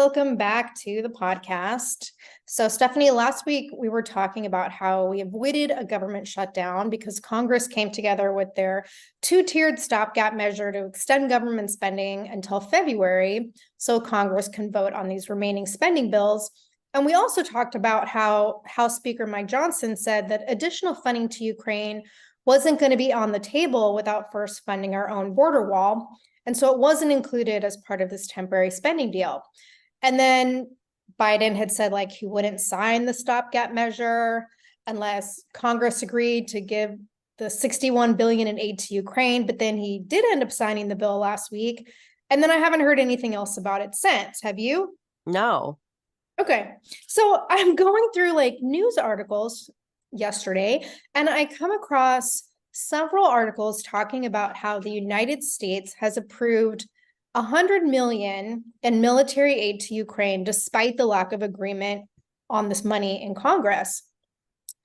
welcome back to the podcast. So, Stephanie, last week we were talking about how we avoided a government shutdown because Congress came together with their two-tiered stopgap measure to extend government spending until February so Congress can vote on these remaining spending bills. And we also talked about how House Speaker Mike Johnson said that additional funding to Ukraine wasn't going to be on the table without first funding our own border wall. And so it wasn't included as part of this temporary spending deal. And then Biden had said like he wouldn't sign the stopgap measure unless Congress agreed to give the $61 billion in aid to Ukraine. But then he did end up signing the bill last week. And then I haven't heard anything else about it since. Have you? No. Okay. So I'm going through like news articles yesterday, and I come across several articles talking about how the United States has approved $100 million in military aid to Ukraine, despite the lack of agreement on this money in Congress.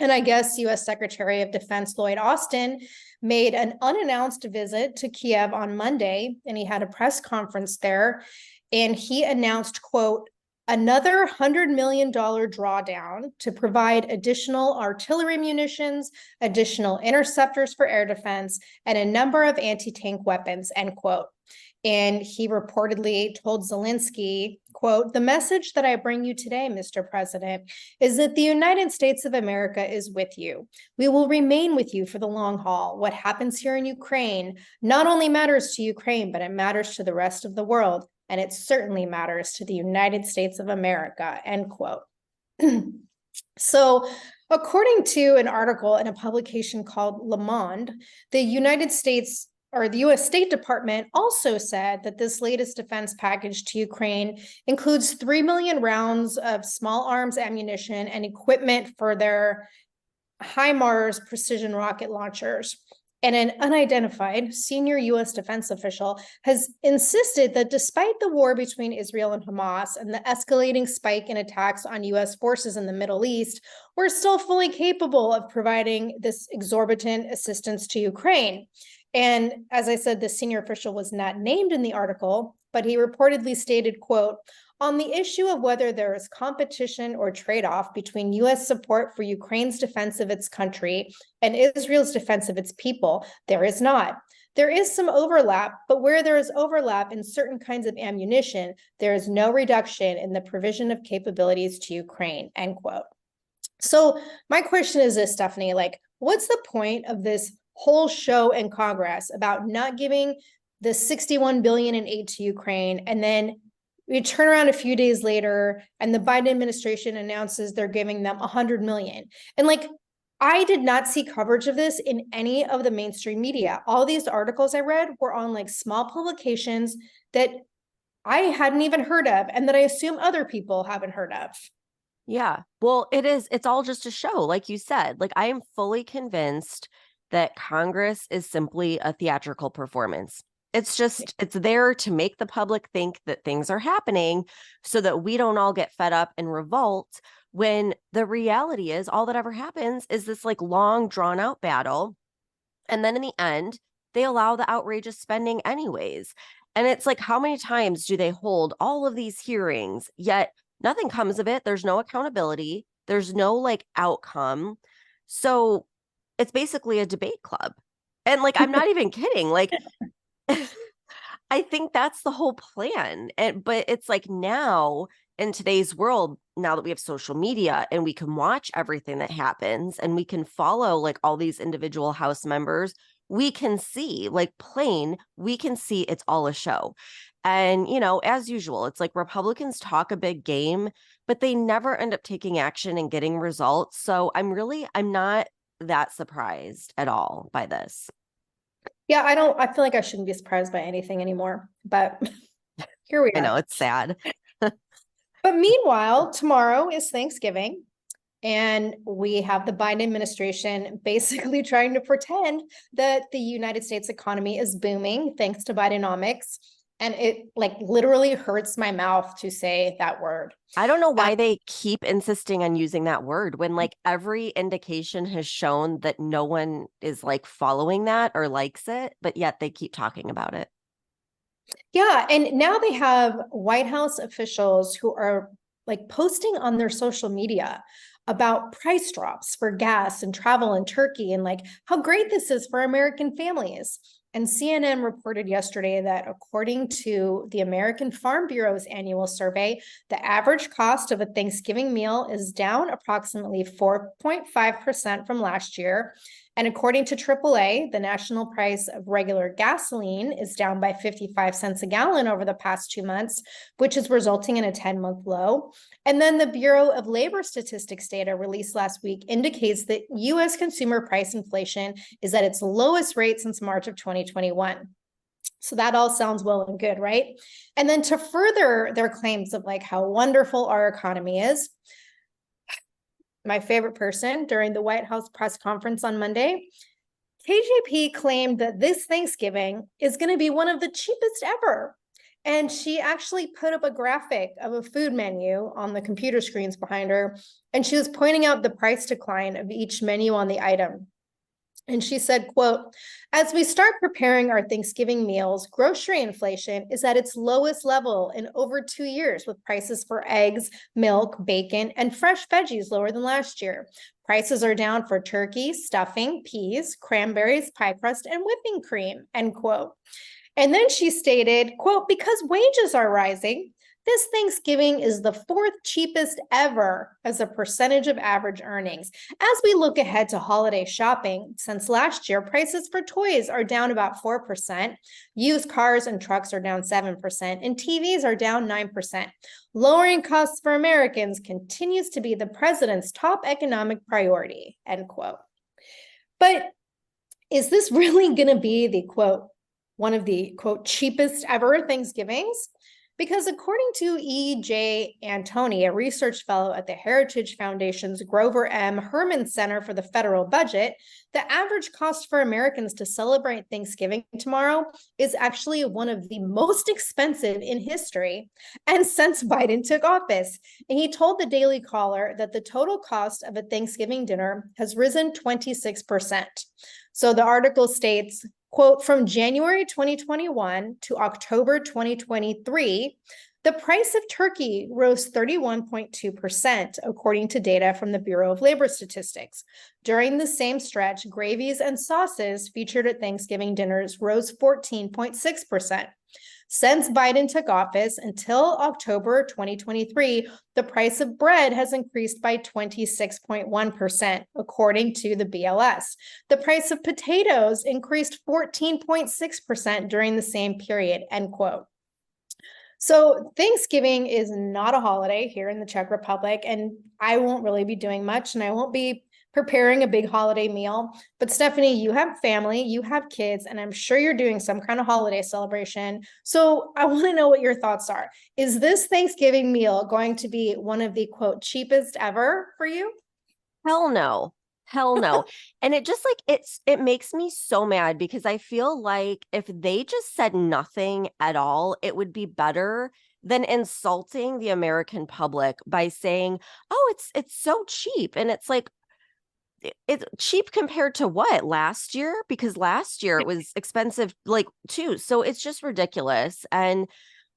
And I guess U.S. Secretary of Defense Lloyd Austin made an unannounced visit to Kiev on Monday, and he had a press conference there, and he announced, quote, another $100 million drawdown to provide additional artillery munitions, additional interceptors for air defense, and a number of anti-tank weapons, end quote. And he reportedly told Zelensky, quote, the message that I bring you today, Mr. President, is that the United States of America is with you. We will remain with you for the long haul. What happens here in Ukraine not only matters to Ukraine, but it matters to the rest of the world. And it certainly matters to the United States of America, end quote. So, according to an article in a publication called Le Monde, the United States or the U.S. State Department also said that this latest defense package to Ukraine includes 3 million rounds of small arms ammunition and equipment for their HIMARS precision rocket launchers. And an unidentified senior U.S. defense official has insisted that despite the war between Israel and Hamas and the escalating spike in attacks on U.S. forces in the Middle East, we're still fully capable of providing this exorbitant assistance to Ukraine. And as I said, the senior official was not named in the article, but he reportedly stated, quote, on the issue of whether there is competition or trade-off between U.S. support for Ukraine's defense of its country and Israel's defense of its people, there is not. There is some overlap, but where there is overlap in certain kinds of ammunition, there is no reduction in the provision of capabilities to Ukraine, end quote. So my question is this, Stephanie, like, what's the point of this whole show in Congress about not giving the $61 billion in aid to Ukraine, and then we turn around a few days later and the Biden administration announces they're giving them $100 million. And like, I did not see coverage of this in any of the mainstream media. All these articles I read were on like small publications that I hadn't even heard of and that I assume other people haven't heard of. Yeah. Well, it's all just a show, like you said. Like, I am fully convinced that Congress is simply a theatrical performance. It's there to make the public think that things are happening so that we don't all get fed up and revolt, when the reality is all that ever happens is this like long drawn out battle. And then in the end, they allow the outrageous spending anyways. And it's like, how many times do they hold all of these hearings, yet nothing comes of it? There's no accountability. There's no like outcome. So it's basically a debate club. And like, I'm not even kidding. Like, I think that's the whole plan. But it's like, now in today's world, now that we have social media and we can watch everything that happens and we can follow like all these individual House members, we can see we can see it's all a show. And, you know, as usual, it's like Republicans talk a big game, but they never end up taking action and getting results. So I'm not that surprised at all by this. Yeah, I feel like I shouldn't be surprised by anything anymore, but here we are. I know, it's sad. But meanwhile, tomorrow is Thanksgiving, and we have the Biden administration basically trying to pretend that the United States economy is booming thanks to Bidenomics. And it like literally hurts my mouth to say that word. I don't know why they keep insisting on using that word when like every indication has shown that no one is like following that or likes it, but yet they keep talking about it. Yeah, and now they have White House officials who are like posting on their social media about price drops for gas and travel in Turkey and like how great this is for American families. And CNN reported yesterday that according to the American Farm Bureau's annual survey, the average cost of a Thanksgiving meal is down approximately 4.5% from last year. And according to AAA, the national price of regular gasoline is down by 55 cents a gallon over the past 2 months, which is resulting in a 10-month low. And then the Bureau of Labor Statistics data released last week indicates that US consumer price inflation is at its lowest rate since March of 2021. So that all sounds well and good, right? And then to further their claims of like how wonderful our economy is, my favorite person during the White House press conference on Monday, KJP claimed that this Thanksgiving is going to be one of the cheapest ever. And she actually put up a graphic of a food menu on the computer screens behind her, and she was pointing out the price decline of each menu on the item. And she said, quote, as we start preparing our Thanksgiving meals, grocery inflation is at its lowest level in over 2 years, with prices for eggs, milk, bacon, and fresh veggies lower than last year. Prices are down for turkey, stuffing, peas, cranberries, pie crust, and whipping cream, end quote. And then she stated, quote, because wages are rising, this Thanksgiving is the fourth cheapest ever as a percentage of average earnings. As we look ahead to holiday shopping, since last year, prices for toys are down about 4%, used cars and trucks are down 7%, and TVs are down 9%. Lowering costs for Americans continues to be the president's top economic priority, end quote. But is this really going to be the quote, one of the quote cheapest ever Thanksgivings? Because according to E.J. Antoni, a research fellow at the Heritage Foundation's Grover M. Herman Center for the Federal Budget, the average cost for Americans to celebrate Thanksgiving tomorrow is actually one of the most expensive in history and since Biden took office. And he told the Daily Caller that the total cost of a Thanksgiving dinner has risen 26%. So the article states, quote, from January 2021 to October 2023, the price of turkey rose 31.2%, according to data from the Bureau of Labor Statistics. During the same stretch, gravies and sauces featured at Thanksgiving dinners rose 14.6%. Since Biden took office until October 2023, the price of bread has increased by 26.1%, according to the BLS. The price of potatoes increased 14.6% during the same period, end quote. So Thanksgiving is not a holiday here in the Czech Republic, and I won't really be doing much, and I won't be preparing a big holiday meal. But Stephanie, you have family, you have kids, and I'm sure you're doing some kind of holiday celebration. So I want to know what your thoughts are. Is this Thanksgiving meal going to be one of the quote cheapest ever for you? Hell no. Hell no. And it just like it makes me so mad because I feel like if they just said nothing at all, it would be better than insulting the American public by saying, "Oh, it's so cheap." And it's like it's cheap compared to what last year? Because last year it was expensive like too. So it's just ridiculous. And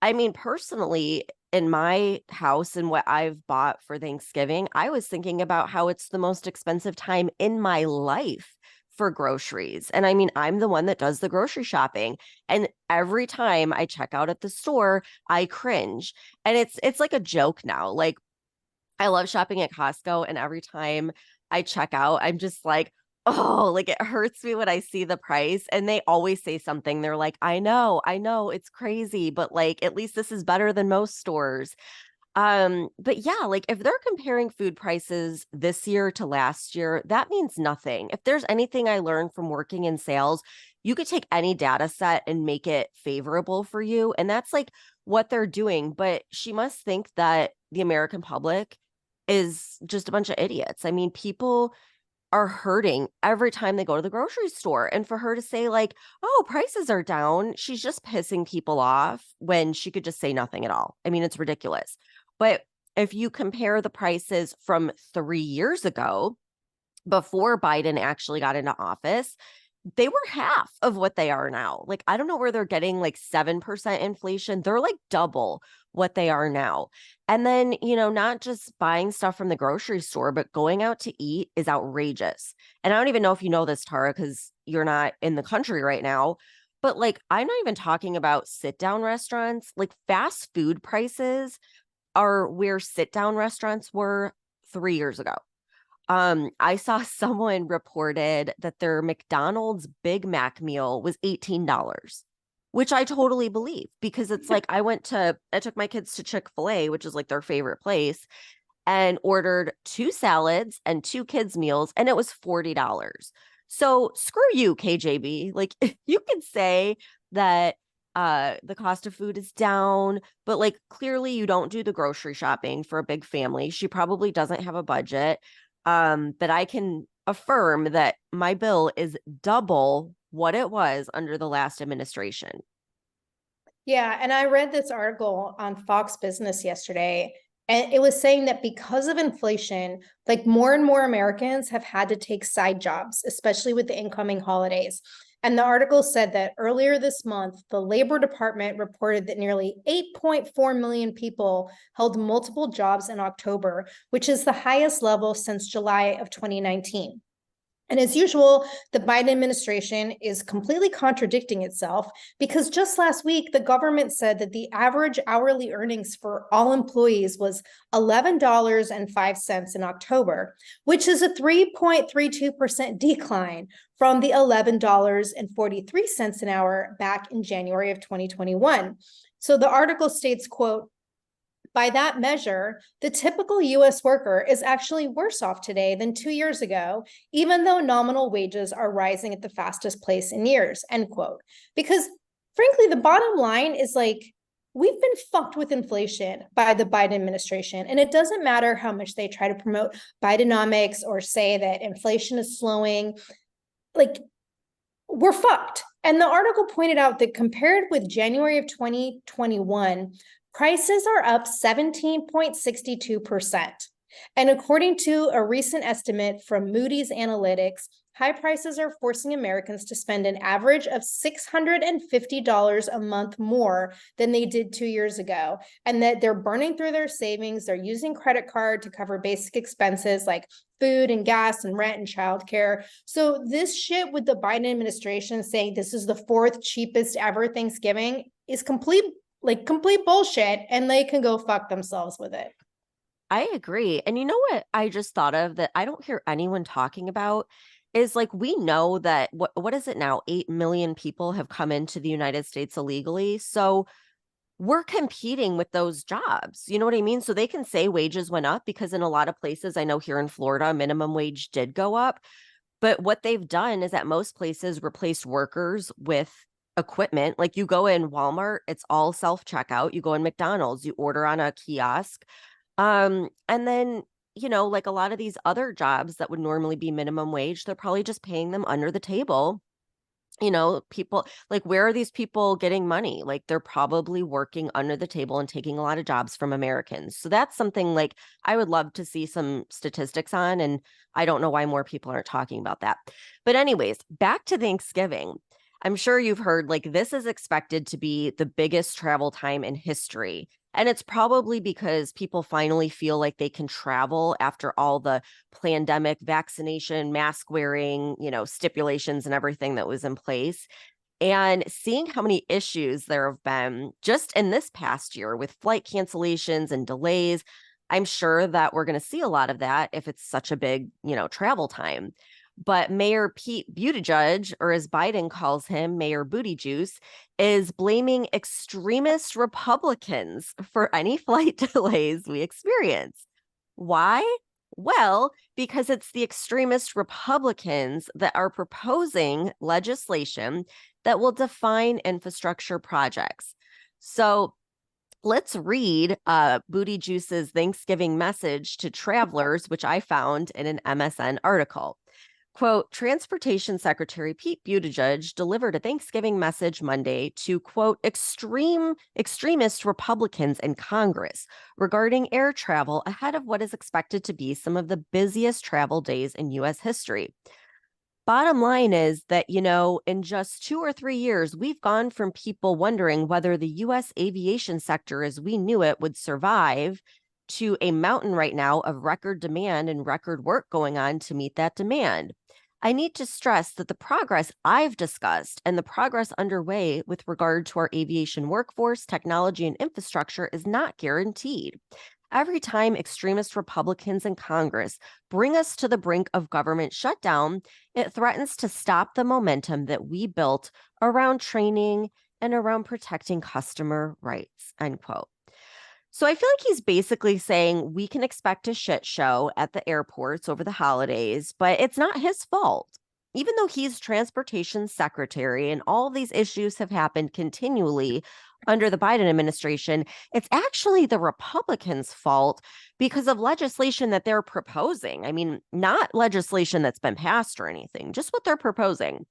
I mean, personally, in my house and what I've bought for Thanksgiving, I was thinking about how it's the most expensive time in my life for groceries. And I mean, I'm the one that does the grocery shopping. And every time I check out at the store, I cringe. And it's like a joke now. Like I love shopping at Costco, and every time I check out, I'm just like, oh, like it hurts me when I see the price. And they always say something. They're like, I know, it's crazy, but like at least this is better than most stores. But yeah, like if they're comparing food prices this year to last year, that means nothing. If there's anything I learned from working in sales, you could take any data set and make it favorable for you. And that's like what they're doing. But she must think that the American public is just a bunch of idiots. I mean, people are hurting every time they go to the grocery store. And for her to say, like, oh, prices are down, she's just pissing people off when she could just say nothing at all. I mean, it's ridiculous. But if you compare the prices from 3 years ago, before Biden actually got into office, they were half of what they are now. Like, I don't know where they're getting like 7% inflation. They're like double what they are now. And then, not just buying stuff from the grocery store, but going out to eat is outrageous. And I don't even know if you know this, Tara, because you're not in the country right now. But like, I'm not even talking about sit down restaurants. Like, fast food prices are where sit down restaurants were 3 years ago. I saw someone reported that their McDonald's Big Mac meal was $18, which I totally believe, because it's like I took my kids to Chick-fil-A, which is like their favorite place, and ordered 2 salads and 2 kids meals, and it was $40. So screw you, KJB. Like, you could say that the cost of food is down, but like, clearly you don't do the grocery shopping for a big family. She probably doesn't have a budget. But I can affirm that my bill is double what it was under the last administration. Yeah, and I read this article on Fox Business yesterday, and it was saying that because of inflation, like more and more Americans have had to take side jobs, especially with the incoming holidays. And the article said that earlier this month, the Labor Department reported that nearly 8.4 million people held multiple jobs in October, which is the highest level since July of 2019. And as usual, the Biden administration is completely contradicting itself, because just last week, the government said that the average hourly earnings for all employees was $11.05 in October, which is a 3.32% decline from the $11.43 an hour back in January of 2021. So the article states, quote, by that measure, the typical US worker is actually worse off today than 2 years ago, even though nominal wages are rising at the fastest pace in years, end quote. Because frankly, the bottom line is like, we've been fucked with inflation by the Biden administration. And it doesn't matter how much they try to promote Bidenomics or say that inflation is slowing, like, we're fucked. And the article pointed out that compared with January of 2021, prices are up 17.62%. And according to a recent estimate from Moody's Analytics, high prices are forcing Americans to spend an average of $650 a month more than they did 2 years ago. And that they're burning through their savings. They're using credit card to cover basic expenses like food and gas and rent and childcare. So this shit with the Biden administration saying this is the fourth cheapest ever Thanksgiving is complete bullshit, and they can go fuck themselves with it. I agree. And you know what I just thought of that I don't hear anyone talking about is like, we know that what is it now? 8 million people have come into the United States illegally. So we're competing with those jobs. You know what I mean? So they can say wages went up, because in a lot of places, I know here in Florida, minimum wage did go up. But what they've done is at most places replaced workers with equipment. Like, you go in Walmart, it's all self-checkout. You go in McDonald's, you order on a kiosk. And then, like a lot of these other jobs that would normally be minimum wage, they're probably just paying them under the table. People like, where are these people getting money? Like, they're probably working under the table and taking a lot of jobs from Americans. So that's something like I would love to see some statistics on. And I don't know why more people aren't talking about that. But anyways, back to Thanksgiving. I'm sure you've heard like this is expected to be the biggest travel time in history. And it's probably because people finally feel like they can travel after all the pandemic vaccination, mask wearing, stipulations and everything that was in place. And seeing how many issues there have been just in this past year with flight cancellations and delays, I'm sure that we're going to see a lot of that if it's such a big, travel time. But Mayor Pete Buttigieg, or as Biden calls him, Mayor Booty Juice, is blaming extremist Republicans for any flight delays we experience. Why? Well, because it's the extremist Republicans that are proposing legislation that will define infrastructure projects. So let's read Booty Juice's Thanksgiving message to travelers, which I found in an MSN article. Quote, Transportation Secretary Pete Buttigieg delivered a Thanksgiving message Monday to, quote, extremist Republicans in Congress regarding air travel ahead of what is expected to be some of the busiest travel days in U.S. history. Bottom line is that, in just 2 or 3 years, we've gone from people wondering whether the US aviation sector as we knew it would survive to a mountain right now of record demand and record work going on to meet that demand. I need to stress that the progress I've discussed and the progress underway with regard to our aviation workforce, technology, and infrastructure is not guaranteed. Every time extremist Republicans in Congress bring us to the brink of government shutdown, it threatens to stop the momentum that we built around training and around protecting customer rights, end quote. So I feel like he's basically saying we can expect a shit show at the airports over the holidays, but it's not his fault. Even though he's transportation secretary and all of these issues have happened continually under the Biden administration, it's actually the Republicans' fault because of legislation that they're proposing. I mean, not legislation that's been passed or anything, just what they're proposing.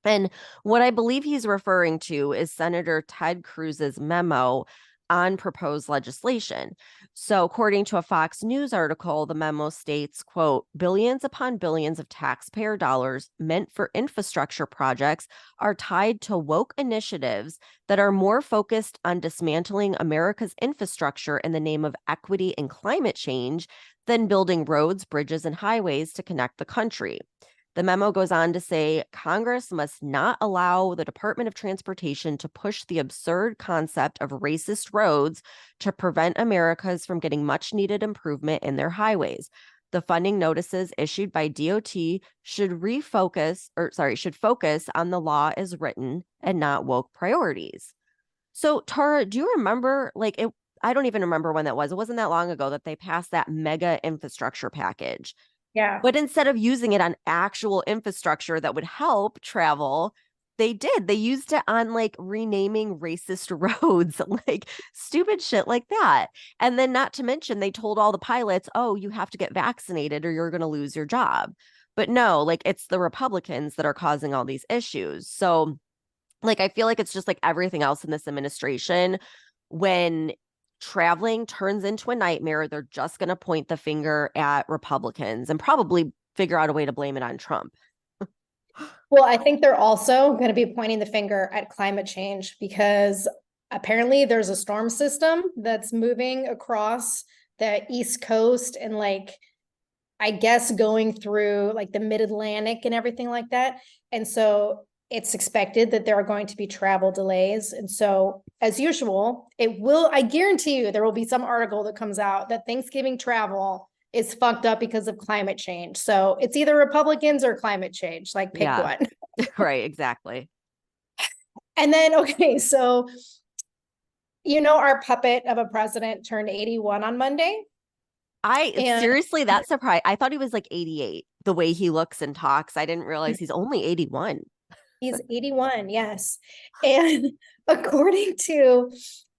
And what I believe he's referring to is Senator Ted Cruz's memo on proposed legislation. So according to a Fox News article, the memo states, quote, billions upon billions of taxpayer dollars meant for infrastructure projects are tied to woke initiatives that are more focused on dismantling America's infrastructure in the name of equity and climate change than building roads, bridges, and highways to connect the country. The memo goes on to say Congress must not allow the Department of Transportation to push the absurd concept of racist roads to prevent Americans from getting much needed improvement in their highways. The funding notices issued by DOT should focus on the law as written and not woke priorities. So, Tara, do you remember I don't even remember when that was. It wasn't that long ago that they passed that mega infrastructure package. Yeah. But instead of using it on actual infrastructure that would help travel, they used it on renaming racist roads, stupid shit like that. And then not to mention, they told all the pilots, oh, you have to get vaccinated or you're going to lose your job. But no, it's the Republicans that are causing all these issues. So I feel like it's just like everything else in this administration. When traveling turns into a nightmare, they're just going to point the finger at Republicans and probably figure out a way to blame it on Trump. Well, I think they're also going to be pointing the finger at climate change because apparently there's a storm system that's moving across the East Coast and I guess going through the mid-Atlantic and everything like that. And so it's expected that there are going to be travel delays. And so as usual, I guarantee you there will be some article that comes out that Thanksgiving travel is fucked up because of climate change. So it's either Republicans or climate change, pick one. Right, exactly. And then, okay, so, our puppet of a president turned 81 on Monday. Seriously, that surprised. I thought he was 88, the way he looks and talks. I didn't realize he's only 81. He's 81, yes. And according to,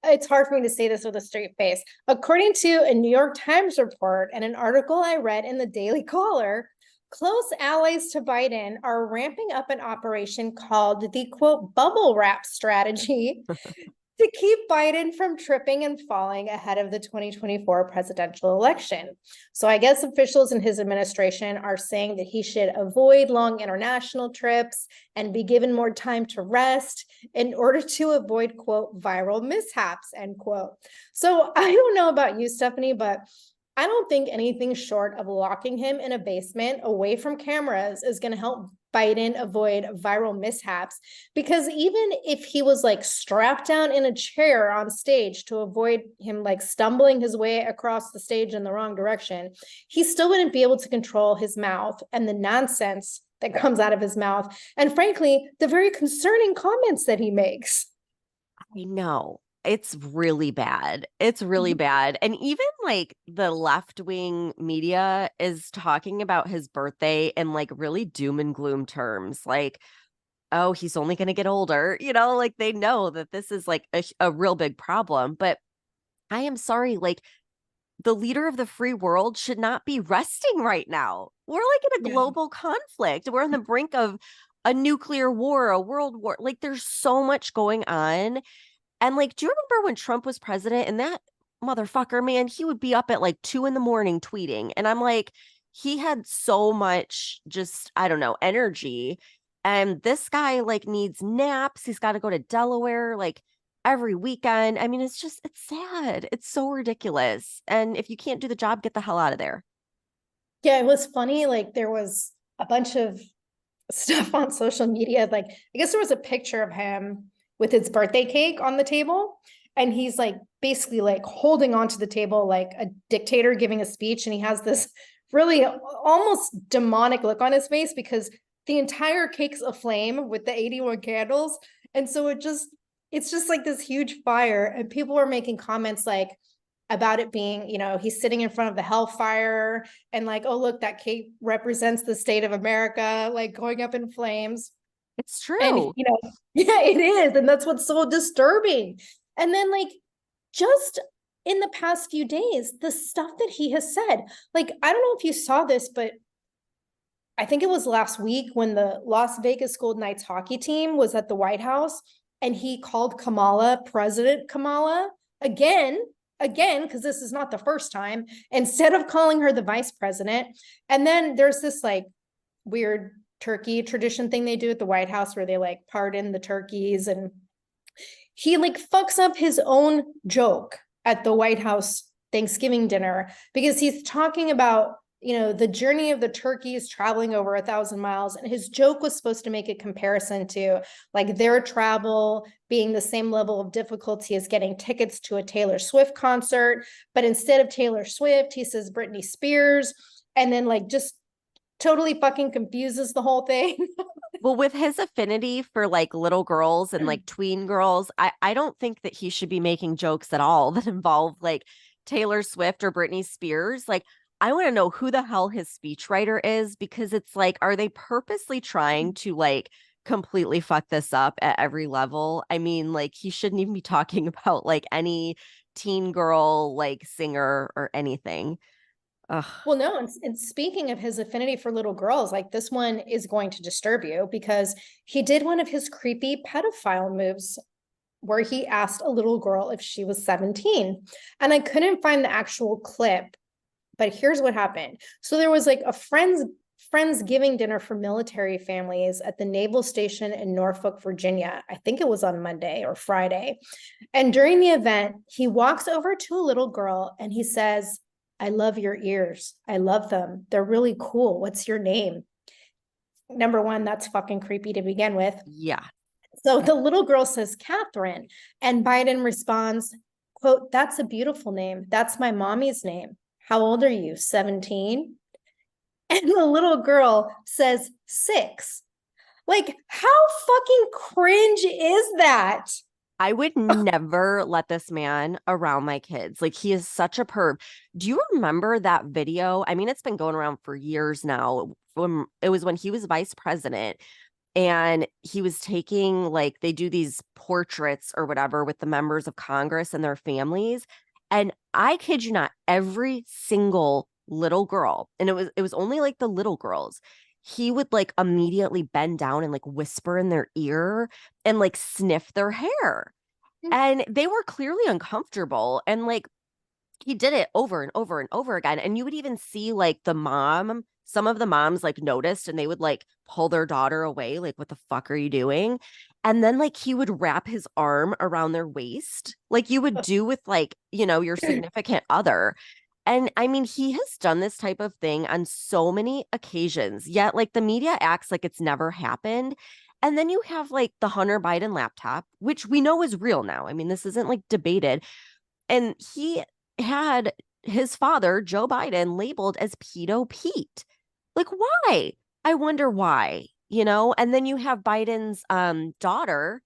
it's hard for me to say this with a straight face. According to a New York Times report and an article I read in the Daily Caller, close allies to Biden are ramping up an operation called the, quote, bubble wrap strategy to keep Biden from tripping and falling ahead of the 2024 presidential election. So I guess officials in his administration are saying that he should avoid long international trips and be given more time to rest in order to avoid, quote, viral mishaps, end quote. So I don't know about you, Stephanie, but I don't think anything short of locking him in a basement away from cameras is going to help Biden avoid viral mishaps, because even if he was strapped down in a chair on stage to avoid him stumbling his way across the stage in the wrong direction, he still wouldn't be able to control his mouth and the nonsense that comes out of his mouth. And frankly, the very concerning comments that he makes. I know. It's really bad. It's really bad. And even the left-wing media is talking about his birthday in really doom and gloom terms. Oh, he's only going to get older. They know that this is a real big problem. But I am sorry, the leader of the free world should not be resting right now. We're in a global conflict. We're on the brink of a nuclear war, a world war. There's so much going on. And do you remember when Trump was president and that motherfucker, man, he would be up at 2 a.m. tweeting. And I'm he had so much just, I don't know, energy. And this guy like needs naps. He's got to go to Delaware like every weekend. I mean, it's sad. It's so ridiculous. And if you can't do the job, get the hell out of there. Yeah, it was funny. Like there was a bunch of stuff on social media. Like I guess there was a picture of him with his birthday cake on the table. And he's like basically like holding onto the table like a dictator giving a speech. And he has this really almost demonic look on his face because the entire cake's aflame with the 81 candles. And so it's just like this huge fire. And people were making comments like about it being, he's sitting in front of the hellfire and like, oh, look, that cake represents the state of America, like going up in flames. It's And, true. yeah, it is. And that's what's so disturbing. And then, like, just in the past few days, the stuff that he has said, like, I don't know if you saw this, but I think it was last week when the Las Vegas Golden Knights hockey team was at the White House and he called Kamala President Kamala again, because this is not the first time, instead of calling her the vice president. And then there's this like weird turkey tradition thing they do at the White House where they like pardon the turkeys, and he like fucks up his own joke at the White House Thanksgiving dinner because he's talking about the journey of the turkeys traveling over 1,000 miles. And his joke was supposed to make a comparison to like their travel being the same level of difficulty as getting tickets to a Taylor Swift concert. But instead of Taylor Swift, he says Britney Spears, and then like just totally fucking confuses the whole thing. Well, with his affinity for like little girls and like tween girls, I don't think that he should be making jokes at all that involve like Taylor Swift or Britney Spears. Like, I want to know who the hell his speechwriter is, because it's like, are they purposely trying to like completely fuck this up at every level? I mean, like, he shouldn't even be talking about like any teen girl like singer or anything. Ugh. Well, no, and speaking of his affinity for little girls, like this one is going to disturb you because he did one of his creepy pedophile moves where he asked a little girl if she was 17. And I couldn't find the actual clip, but here's what happened. So there was like a friends giving dinner for military families at the naval station in Norfolk, Virginia. I think it was on Monday or Friday. And during the event, he walks over to a little girl and he says, I love your ears. I love them. They're really cool. What's your name? Number one, that's fucking creepy to begin with. Yeah. So the little girl says, Catherine. And Biden responds, quote, that's a beautiful name. That's my mommy's name. How old are you? 17? And the little girl says, 6. Like, how fucking cringe is that? I would never let this man around my kids. Like, he is such a perv. Do you remember that video? I mean, it's been going around for years now. It was when he was vice president and he was taking, like, they do these portraits or whatever with the members of Congress and their families. And I kid you not, every single little girl, and it was only like the little girls, he would like immediately bend down and like whisper in their ear and like sniff their hair. And they were clearly uncomfortable. And like he did it over and over and over again. And you would even see like some of the moms like noticed and they would like pull their daughter away. Like, what the fuck are you doing? And then like he would wrap his arm around their waist, like you would do with like, your significant other. And I mean, he has done this type of thing on so many occasions, yet like the media acts like it's never happened. And then you have like the Hunter Biden laptop, which we know is real now. I mean, this isn't like debated. And he had his father, Joe Biden, labeled as Pedo Pete. Like, why? I wonder why, And then you have Biden's daughter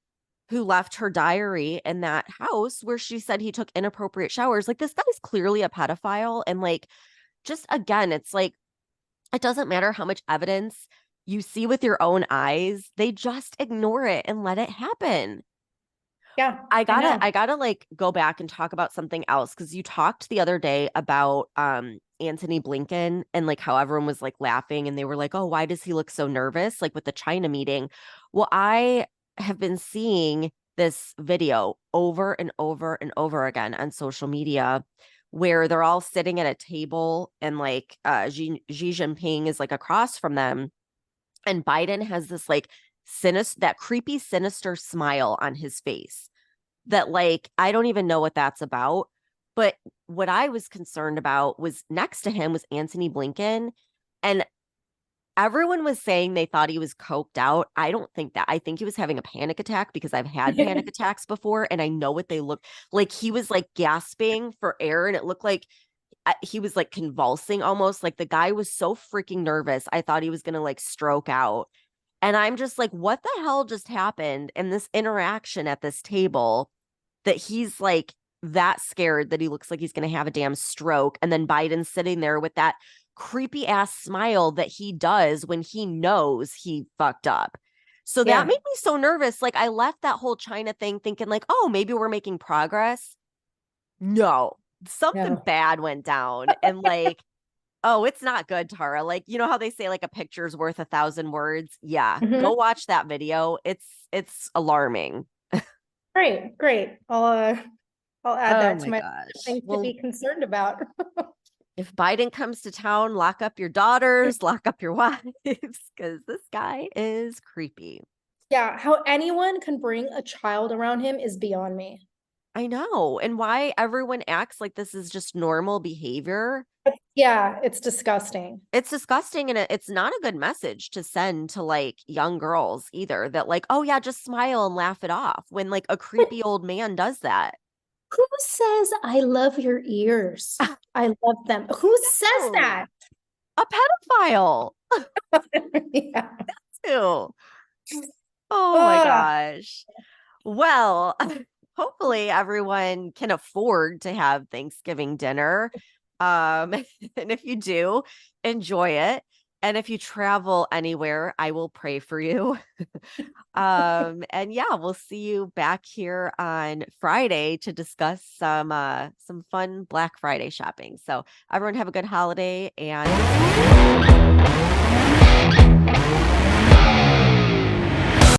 who left her diary in that house where she said he took inappropriate showers. Like, this guy's clearly a pedophile. And like, just again, it's like, it doesn't matter how much evidence you see with your own eyes, they just ignore it and let it happen. Yeah, I gotta like go back and talk about something else, because you talked the other day about Antony Blinken and like how everyone was like laughing and they were like, oh, why does he look so nervous? Like with the China meeting. Well, I have been seeing this video over and over and over again on social media where they're all sitting at a table and like Xi Jinping is like across from them. And Biden has this like sinister, that creepy, sinister smile on his face that like, I don't even know what that's about. But what I was concerned about was next to him was Antony Blinken. And everyone was saying they thought he was coked out. I don't think that. I think he was having a panic attack because I've had panic attacks before and I know what they look like. He was like gasping for air and it looked like he was like convulsing almost. Like the guy was so freaking nervous. I thought he was going to like stroke out. And I'm just like, what the hell just happened in this interaction at this table that he's like that scared that he looks like he's going to have a damn stroke? And then Biden's sitting there with that creepy ass smile that he does when he knows he fucked up. So that made me so nervous. Like I left that whole China thing thinking like, oh, maybe we're making progress. No, something bad went down. And like, oh, it's not good, Tara. Like, you know how they say like a picture's worth 1,000 words? Yeah. Go watch that video. It's alarming. Great. I'll add that to my things to be concerned about. If Biden comes to town, lock up your daughters, lock up your wives, because this guy is creepy. Yeah, how anyone can bring a child around him is beyond me. I know. And why everyone acts like this is just normal behavior. Yeah, it's disgusting. It's disgusting. And it's not a good message to send to like young girls either, that like, oh yeah, just smile and laugh it off when like a creepy old man does that. Who says I love your ears? I love them. Who says that? A pedophile. Yeah. Too. Oh my gosh. Well, hopefully everyone can afford to have Thanksgiving dinner. And if you do, enjoy it. And if you travel anywhere, I will pray for you. And yeah, we'll see you back here on Friday to discuss some fun Black Friday shopping. So everyone have a good holiday and